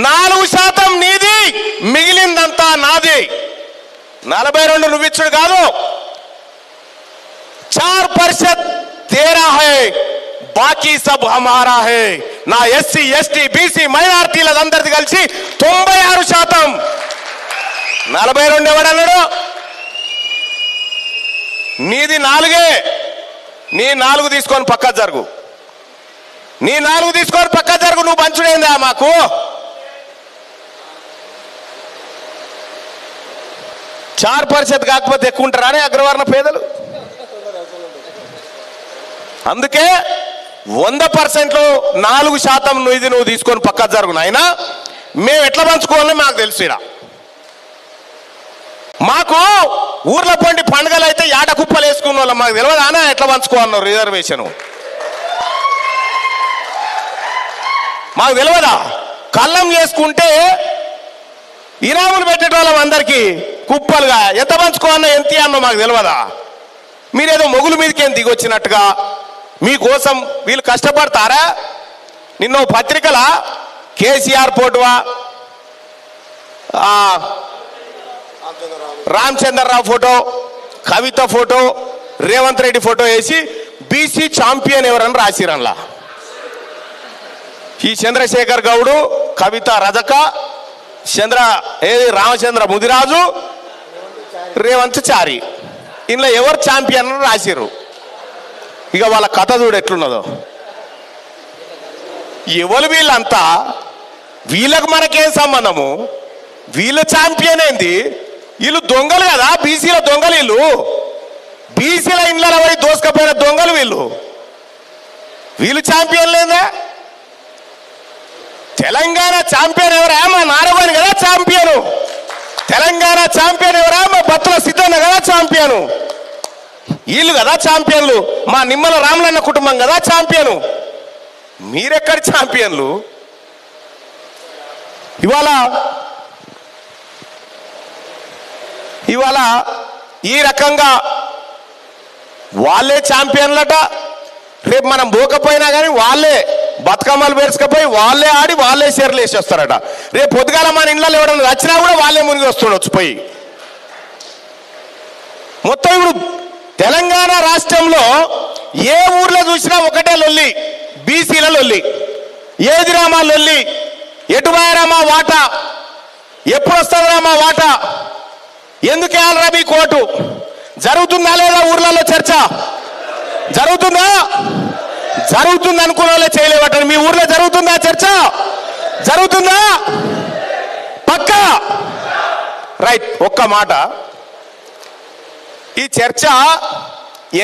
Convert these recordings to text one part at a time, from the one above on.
4% నీది, మిగిలిందంతా నాది. 42 నువ్వు ఇచ్చుడు కాదు. 4% तेरा है, बाकी सब हमारा है. నా ఎస్సీ ఎస్టీ బీసీ మైనారిటీలందరిది కలిసి 96%. 42 ఎవడన్నాడు? నీది 4. నీ 4 తీసుకొని పక్క జరుగు. నీ 4 తీసుకొని పక్క జరుగు. నువ్వు పంచుడేందా మాకు? చార్ పరిషత్ కాకపోతే ఎక్కువ ఉంటారా అగ్రవర్ణ పేదలు? అందుకే 100%లో 4% నువ్వు తీసుకొని పక్క జరుగు నాయనా. మేము ఎట్లా పంచుకోవాలని మాకు తెలుసు. ఇలా మాకు ఊర్ల పండి పండుగలు అయితే యాట కుప్పలు వేసుకున్న వాళ్ళం. మాకు తెలియదా ఎట్లా పంచుకోవాలన్నారు రిజర్వేషన్? మాకు తెలియదా? కళ్ళం చేసుకుంటే ఇనాములు పెట్టేటోళ్ళం అందరికీ కుప్పలుగా. ఎంత పంచుకోవాలన్నా ఎంత అన్నో మాకు తెలియదా? మీరేదో మొగుల మీదకేం దిగొచ్చినట్టుగా మీకోసం వీళ్ళు కష్టపడతారా? నిన్న పత్రికల కేసీఆర్ ఫోటోవా, రామచంద్రరావు ఫోటో, కవిత ఫోటో, రేవంత్ రెడ్డి ఫోటో వేసి బీసీ ఛాంపియన్ ఎవరని రాసిరన్లా. ఈ చంద్రశేఖర్ గౌడు, కవిత రజక, రామచంద్ర ముదిరాజు, రేవంత్ చారి, ఇందులో ఎవరు ఛాంపియన్ అని రాసిర్రు. ఇక వాళ్ళ కథ చూడు ఎట్లున్నదో. ఎవరు వీళ్ళంతా? వీళ్ళకు మనకేం సంబంధము? వీళ్ళ ఛాంపియన్ ఏంది? వీళ్ళు దొంగలు కదా, బీసీల దొంగలు. వీళ్ళు బీసీల ఇండ్ల పోయి దోసుకపోయిన దొంగలు వీళ్ళు. వీళ్ళు ఛాంపియన్ లేదా? తెలంగాణ ఛాంపియన్ ఎవరా? మా నారగోని కదా ఛాంపియను. తెలంగాణ ఛాంపియన్ ఎవరా? మా బత్తుల సిద్ధన్న కదా ఛాంపియను. వీళ్ళు కదా ఛాంపియన్లు. మా నిమ్మల రామలన్న కుటుంబం కదా ఛాంపియను. మీరెక్కడి ఛాంపియన్లు? ఇవాళ ఈ రకంగా వాళ్ళే ఛాంపియన్లట. రేపు మనం పోకపోయినా కానీ వాళ్ళే బతుకమ్మలు పేర్చుకపోయి వాళ్ళే ఆడి వాళ్ళే షేర్లు వేసి వస్తారట. రేపు పొద్దుగాల మన ఇంట్లో ఎవడన్నా వచ్చినా కూడా వాళ్ళే మునిగి వస్తుండొచ్చు పోయి. మొత్తం ఇప్పుడు తెలంగాణ రాష్ట్రంలో ఏ ఊర్లో చూసినా ఒకటే లొల్లి, బీసీల లొల్లి. ఏది రామా లొల్లి? ఎటు పోయారామా వాటా? ఎప్పుడు వస్తుందిరా మా వాటా? ఎందుకు వేయాలరా మీ కోటు? జరుగుతుందా లేదా ఊర్లలో చర్చ? జరుగుతుందా? జరుగుతుంది అనుకున్న వాళ్ళే చేయలేవటండి. మీ ఊర్లో జరుగుతుందా చర్చ? జరుగుతుందా? పక్కా రైట్. ఒక్క మాట, ఈ చర్చ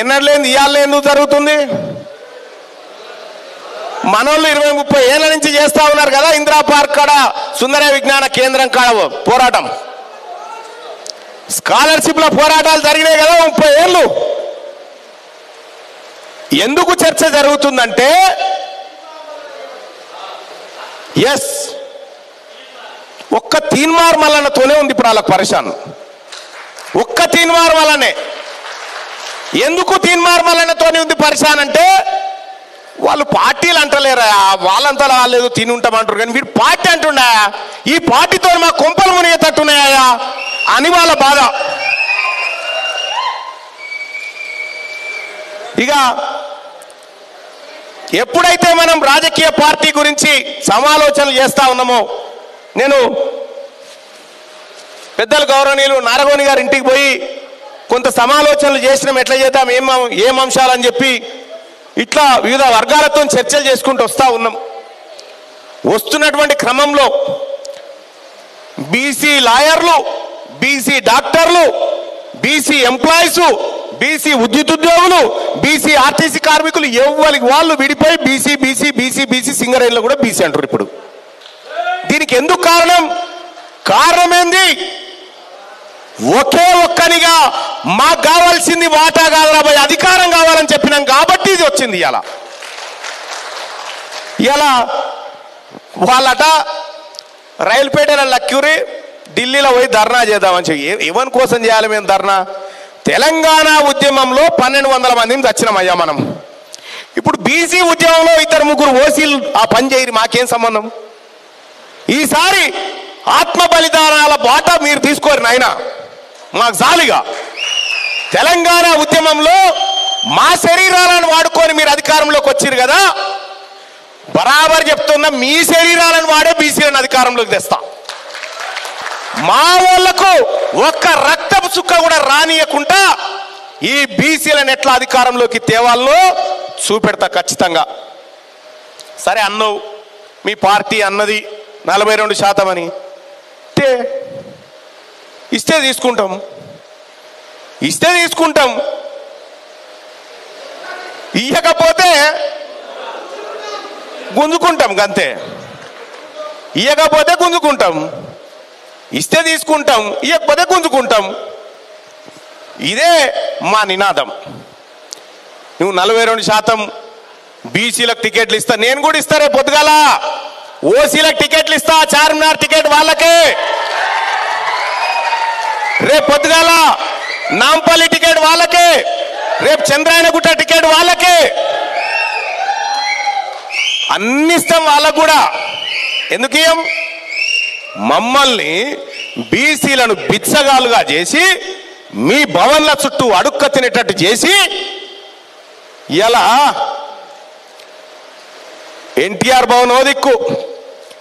ఎన్నడలేని ఇవాళ ఎందుకు జరుగుతుంది? మనోళ్ళు 20-30 ఏళ్ల నుంచి చేస్తా ఉన్నారు కదా ఇందిరా పార్క్ కాడ, సుందర విజ్ఞాన కేంద్రం కాడ పోరాటం, స్కాలర్షిప్ల పోరాటాలు జరిగినాయి కదా 30 ఏళ్ళు. ఎందుకు చర్చ జరుగుతుందంటే ఎస్ ఒక్క తీన్మార్ మల్లన్నతోనే ఉంది ఇప్పుడు వాళ్ళకి పరిశాన్. ఒక్క తీన్మార్ మల్లనే. ఎందుకు తీన్మార్ మల్లన్నతోనే ఉంది పరిశాన్ అంటే వాళ్ళు పార్టీలు అంటలేరా, వాళ్ళంతా వాళ్ళు తిని ఉంటామంటారు కానీ వీడు పార్టీ అంటుండా, ఈ పార్టీతో మా కొంపలు మునిగేటట్టున్నాయా అని వాళ్ళ బాధ. ఇక ఎప్పుడైతే మనం రాజకీయ పార్టీ గురించి సమాలోచనలు చేస్తా ఉన్నామో, నేను పెద్దలు గౌరవనీయులు నారగోని గారి ఇంటికి పోయి కొంత సమాలోచనలు చేసినాం, ఎట్లా చేద్దాం, ఏం అంశాలని చెప్పి ఇట్లా వివిధ వర్గాలతో చర్చలు చేసుకుంటూ వస్తూ ఉన్నాం. వస్తున్నటువంటి క్రమంలో బీసీ లాయర్లు, బీసీ డాక్టర్లు, బీసీ ఎంప్లాయీస్, బీసీ ఉద్యోగులు, బీసీ ఆర్టీసీ కార్మికులు ఎవరికి వాళ్ళు విడిపోయి బీసీ బీసీ బీసీ బీసీ సింగరేణిలో కూడా బీసీ అంటారు ఇప్పుడు. దీనికి ఎందుకు కారణం? కారణం ఏంది? ఒకే ఒక్కనిగా మాకు కావాల్సింది వాటా కాదు రాబోయే అధికారం కావాలని చెప్పినాం కాబట్టి ఇది వచ్చింది. ఇలా వాళ్ళట రైలుపేటలో లక్యూరి ఢిల్లీలో పోయి ధర్నా చేద్దామని చెప్పి. ఎవరి కోసం చేయాలి మేము ధర్నా? తెలంగాణ ఉద్యమంలో 1200 మందిని చచ్చినామయ్యా మనం. ఇప్పుడు బీసీ ఉద్యమంలో 2-3 ఓసీలు ఆ పని చేయరు, మాకేం సంబంధం? ఈ ఈసారి ఆత్మ బలిదానాల బాట మీరు తీసుకోరు నాయన, మాకు జాలిగా. తెలంగాణ ఉద్యమంలో మా శరీరాలను వాడుకొని మీరు అధికారంలోకి వచ్చారు కదా, బరాబర్ చెప్తున్నా, మీ శరీరాలను వాడే బీసీలను అధికారంలోకి తెస్తా. మా వాళ్లకు ఒక్క రక్తపు చుక్క కూడా రానియకుండా ఈ బీసీలను ఎట్లా అధికారంలోకి తేవాలో చూపెడతా ఖచ్చితంగా. సరే అన్నవు, మీ పార్టీ అన్నది 42% అని, ఇస్తే తీసుకుంటాం, ఇయ్యకపోతే గుంజుకుంటాం, గంతే. ఇయ్యకపోతే గుంజుకుంటాం, ఇస్తే తీసుకుంటాం, ఇయ్యకపోతే గుంజుకుంటాం. ఇదే మా నినాదం. నువ్వు 42% బీసీలకు టికెట్లు ఇస్తా, నేను కూడా ఇస్తా. రేపు పొద్దుగాల ఓసీలకు టికెట్లు ఇస్తా, చార్మినార్ టికెట్ వాళ్ళకే. రేపు పొద్దుగాల నాంపల్లి టికెట్ వాళ్ళకే, రేపు చంద్రాయనగుట్ట టికెట్ వాళ్ళకే, అన్ని ఇస్తాం వాళ్ళకు కూడా. ఎందుకు ఇయ్యం? మమ్మల్ని బీసీలను బిచ్చగాలుగా చేసి మీ భవన్ల చుట్టూ అడుక్క తినేటట్టు చేసి ఇలా ఎన్టీఆర్ భవన్ ఓ దిక్కు,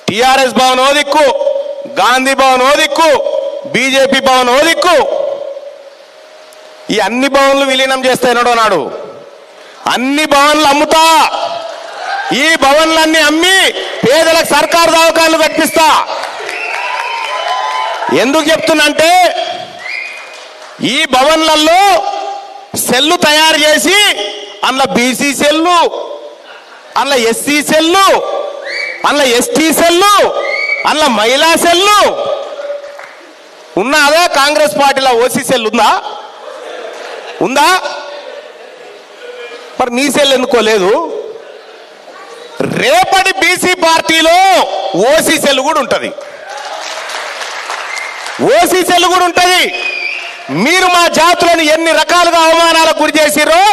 టిఆర్ఎస్ భవన్ ఓ దిక్కు, గాంధీ భవన్ ఓ దిక్కు, బీజేపీ భవన్ ఓ దిక్కు, ఈ అన్ని భవన్లు విలీనం చేస్తానో నాడు. అన్ని భవన్లు అమ్ముతా, ఈ భవన్లన్నీ అమ్మి పేదలకు సర్కారు దవాఖానలు కట్టిస్తా. ఎందుకు చెప్తున్నంటే, ఈ భవన్లలో సెల్లు తయారు చేసి అందులో బీసీ సెల్లు, అందులో ఎస్సీ సెల్లు, అందులో ఎస్టీ సెల్లు, అందులో మహిళా సెల్లు ఉన్నదా? కాంగ్రెస్ పార్టీలో ఓసీ సెల్ ఉందా? మరి నీ సెల్ ఎందుకోలేదు? రేపటి బీసీ పార్టీలో ఓసీ సెల్ కూడా ఉంటుంది, మీరు మా జాతులను ఎన్ని రకాలుగా అవమానాలకు గురి చేసిరో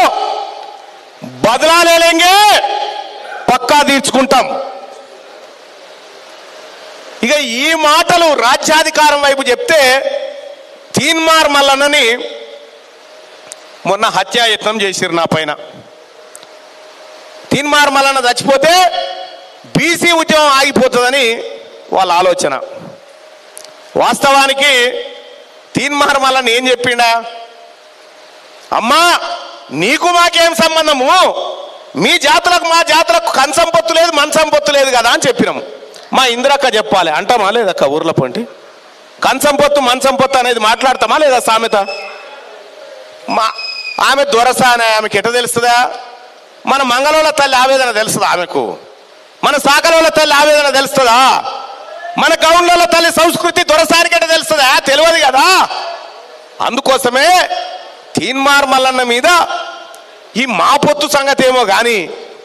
బదలాలేంగే, పక్కా తీర్చుకుంటాం. ఇక ఈ మాటలు రాజ్యాధికారం వైపు చెప్తే, తీన్మార్ మల్లన్నని మొన్న హత్యాయత్నం చేసిరు నా పైన. తీన్మార్ మల్లన్న చచ్చిపోతే బీసీ ఉద్యమం ఆగిపోతుందని వాళ్ళ ఆలోచన. వాస్తవానికి తీన్మార్ మల్లన్న ఏం చెప్పిండా? అమ్మా, నీకు మాకేం సంబంధము, మీ జాతులకు మా జాతులకు కన్సంపొత్తు లేదు, మనసంపొత్తు లేదు కదా అని చెప్పినాము. మా ఇందిరక్క చెప్పాలి అంటామా లేదక్క? ఊర్ల పొంటి కన్సంపొత్తు మనసంపొత్తు అనేది మాట్లాడతామా లేదా సామెత? ఆమె దొరసానే, ఆమెకి ఎట తెలుస్తుందా? మన మంగళోళ్ళ తల్లి ఆవేదన తెలుస్తుందా ఆమెకు? మన సాకలోళ్ళ తల్లి ఆవేదన తెలుస్తుందా? మన గౌండ్ల తల్లి సంస్కృతి దొరసానికి ఎట తెలుస్తుందా? తెలియదు కదా. అందుకోసమే తీన్మార్ మల్లన్న మీద ఈ మా పొత్తు సంగతి ఏమో కానీ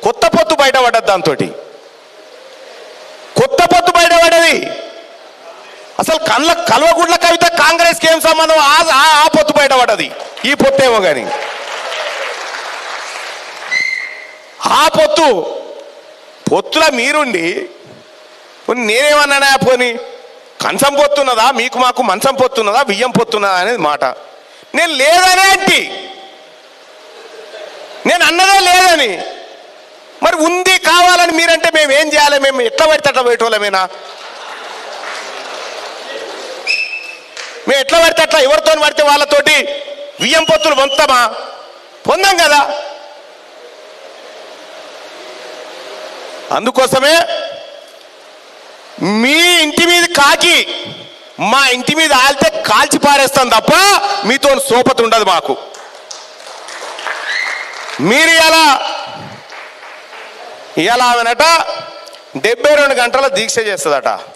కొత్త పొత్తు బయటపడ్డది. దాంతో కొత్త పొత్తు బయటపడ్డది. అసలు కల్వగుడ్ల కవిత కాంగ్రెస్కి ఏం సంబంధం? ఆ పొత్తు బయటపడ్డది. ఈ పొత్తు ఏమో కానీ ఆ పొత్తుల మీరుండి నేనేమన్నానా? పోని కంచం పొత్తున్నదా, మీకు మాకు మంచం పొత్తున్నదా, బియ్యం పొత్తున్నదా అనేది మాట. నేను లేదనే అంటే, నేను అన్నదే లేదని. మరి ఉంది కావాలని మీరంటే మేము ఏం చేయాలి? మేము ఎట్లా పడితే అట్లా పోయేటోళ్ళమేనా? మేము ఎట్లా పడితే అట్లా ఎవరితో పడితే వాళ్ళతోటి బియ్యం పొత్తులు పొందుతామా? పొందాం కదా. అందుకోసమే మీ ఇంటి మీద కాకి మా ఇంటి మీద ఆలితే కాల్చి పారేస్తాం తప్ప మీతో సోపతి ఉండదు మాకు. మీరు ఇలా ఆమెనట 72 గంటల దీక్ష చేస్తుందట.